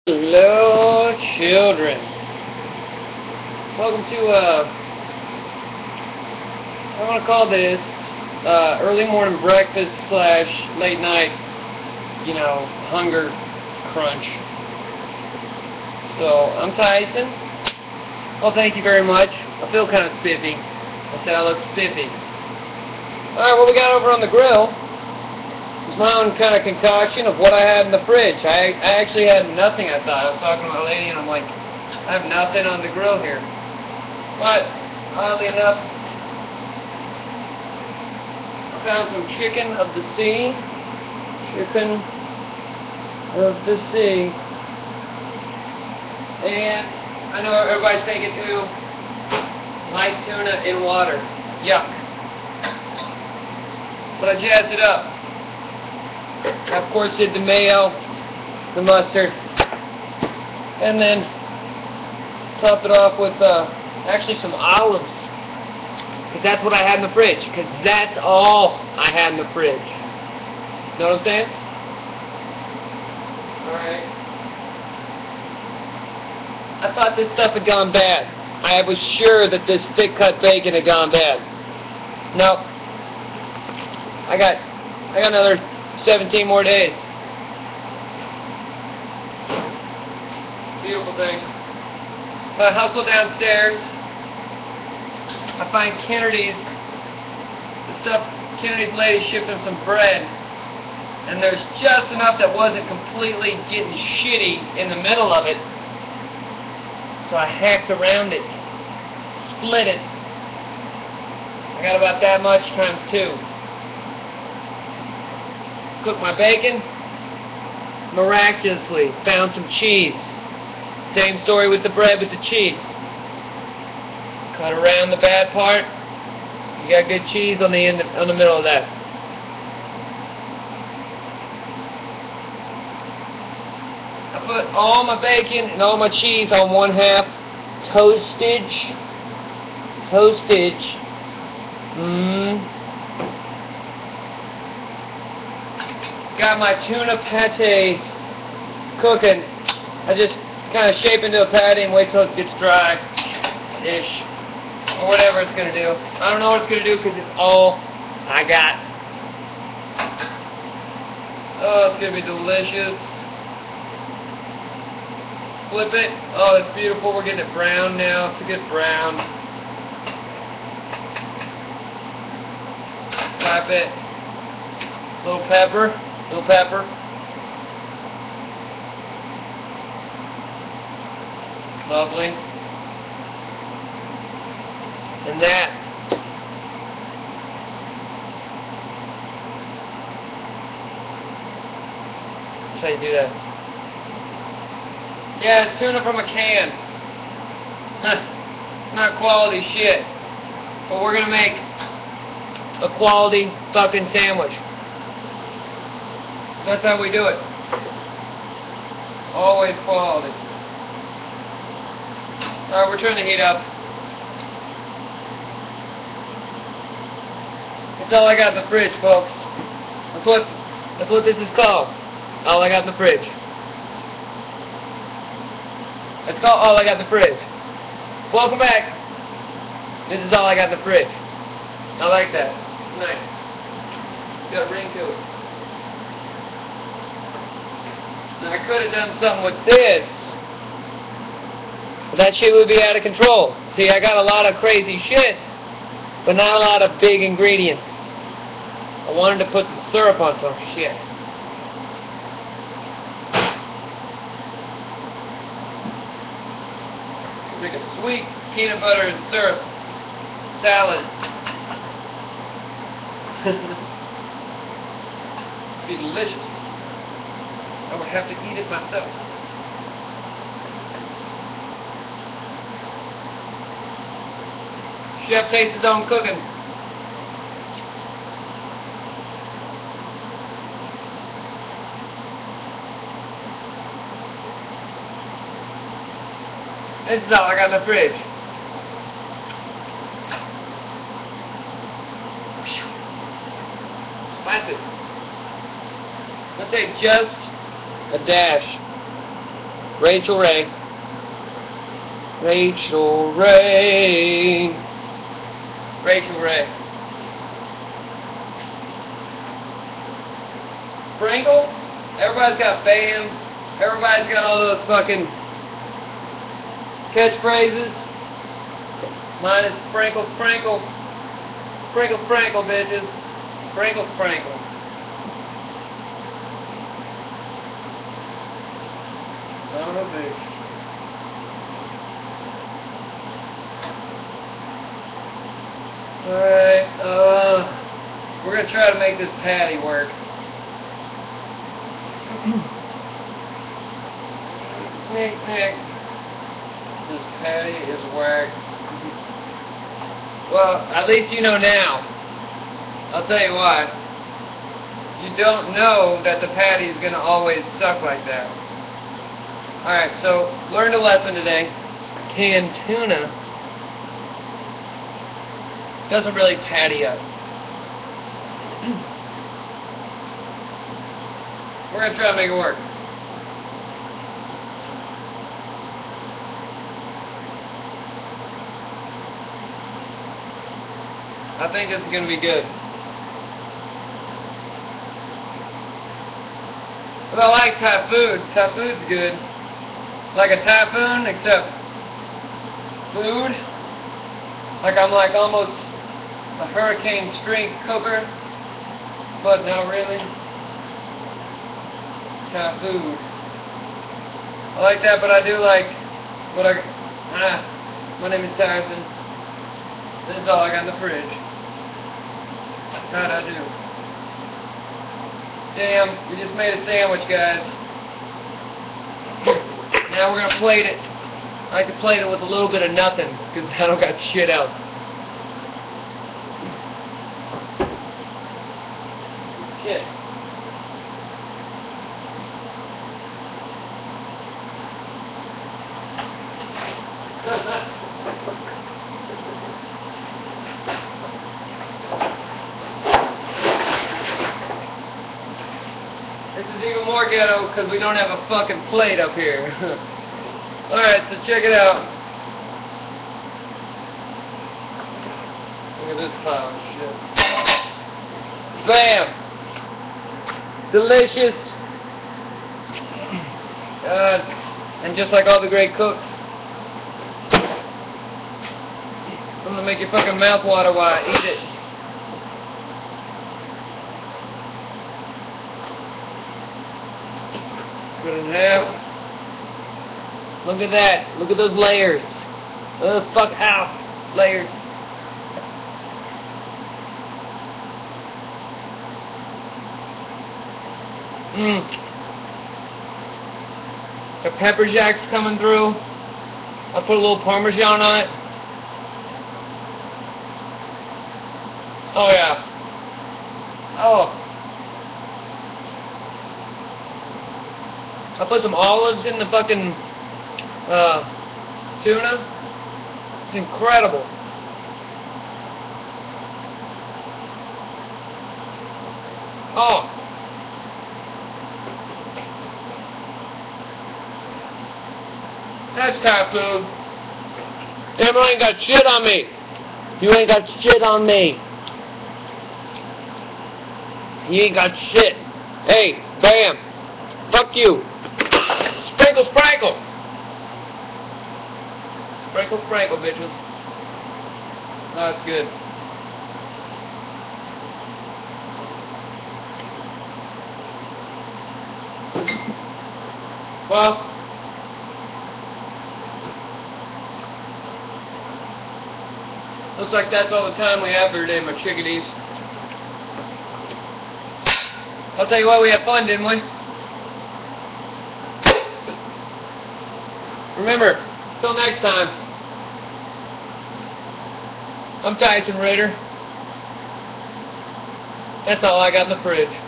Hello, children. Welcome to, I want to call this, early morning breakfast slash late night, hunger crunch. So, I'm Tyson. Well, thank you very much. I feel kind of spiffy. I said I look spiffy. Alright, what we got over on the grill is my own kind of concoction of what I had in the fridge. I actually had nothing, I thought. I was talking to my lady and I'm like, I have nothing on the grill here. But, oddly enough, I found some chicken of the sea. Chicken of the sea. And I know everybody's thinking too, light tuna in water. Yuck. But I jazzed it up. I, of course, did the mayo, the mustard, and then topped it off with actually some olives, because that's what I had in the fridge, because that's all I had in the fridge. Know what I'm saying? Alright. I thought this stuff had gone bad. I was sure that this thick-cut bacon had gone bad. Nope. I got another 17 more days. Beautiful thing. I hustle downstairs. I find Kennedy's lady shipping some bread, and there's just enough that wasn't completely getting shitty in the middle of it. So I hacked around it, split it. I got about that much times two. Cooked my bacon, miraculously found some cheese. Same story with the bread with the cheese. Cut around the bad part. You got good cheese on the middle of that. I put all my bacon and all my cheese on one half. Toastage. Got my tuna pate cooking. I just kind of shape into a patty and wait till it gets dry-ish. Or whatever it's going to do. I don't know what it's going to do because it's all I got. Oh, it's going to be delicious. Flip it. Oh, it's beautiful. We're getting it brown now. It's a good brown. Slap it. Little pepper. Lovely. And that. That's how you do that. Yeah, it's tuna from a can. Not quality shit. But we're gonna make a quality fucking sandwich. That's how we do it. Always quality. Alright, we're turning the heat up. That's all I got in the fridge, folks. That's what this is called. All I got in the fridge. It's called all I got in the fridge. Welcome back. This is all I got in the fridge. I like that. It's nice. It's got a ring to it. Now, I could have done something with this, but that shit would be out of control. See, I got a lot of crazy shit, but not a lot of big ingredients. I wanted to put some syrup on some shit. Make a sweet peanut butter and syrup salad. It'd be delicious. I would have to eat it myself. Chef tastes his own cooking. This is all I got in the fridge. That's it. Let's say just a dash Rachel Ray. Rachel Ray. Rachel Ray. Sprinkle? Everybody's got BAM. Everybody's got all those fucking catchphrases. Mine is sprinkle, sprinkle. Sprinkle, sprinkle, bitches. Sprinkle, sprinkle. Son of a bitch. Alright, we're gonna try to make this patty work. This patty is work. Well, at least you know now. I'll tell you what. You don't know that the patty is gonna always suck like that. Alright, so learned a lesson today. Canned tuna doesn't really patty up. We're going to try to make it work. I think this is going to be good. But I like Thai food. Thai food's good. Like a typhoon, except food. Like I'm like almost a hurricane strength cooker, but not really. Thai food. I like that, but I do like what my name is Tyson. This is all I got in the fridge. How'd I do? Damn, we just made a sandwich, guys. Now we're gonna plate it. I like to plate it with a little bit of nothing, because I don't got shit else. Shit. This is even more ghetto because we don't have a fucking plate up here. Alright, so check it out. Look at this pile of shit. Bam! Delicious! God. And just like all the great cooks, I'm gonna make your fucking mouth water while I eat it. Good in half. Look at that. Look at those layers. Fuck out. Layers. The pepper jack's coming through. I'll put a little Parmesan on it. Oh yeah. Oh. I put some olives in the fucking tuna. It's incredible. Oh. That's Thai food. Damn, you ain't got shit on me. You ain't got shit on me. You ain't got shit. Hey, bam. Fuck you. Sprinkle, sprinkle. Sprinkle, sprinkle, bitches. That's good. Well, looks like that's all the time we have for today, my chickadees. I'll tell you what, we had fun, didn't we? Remember, till next time, I'm Tyson Ritter. That's all I got in the fridge.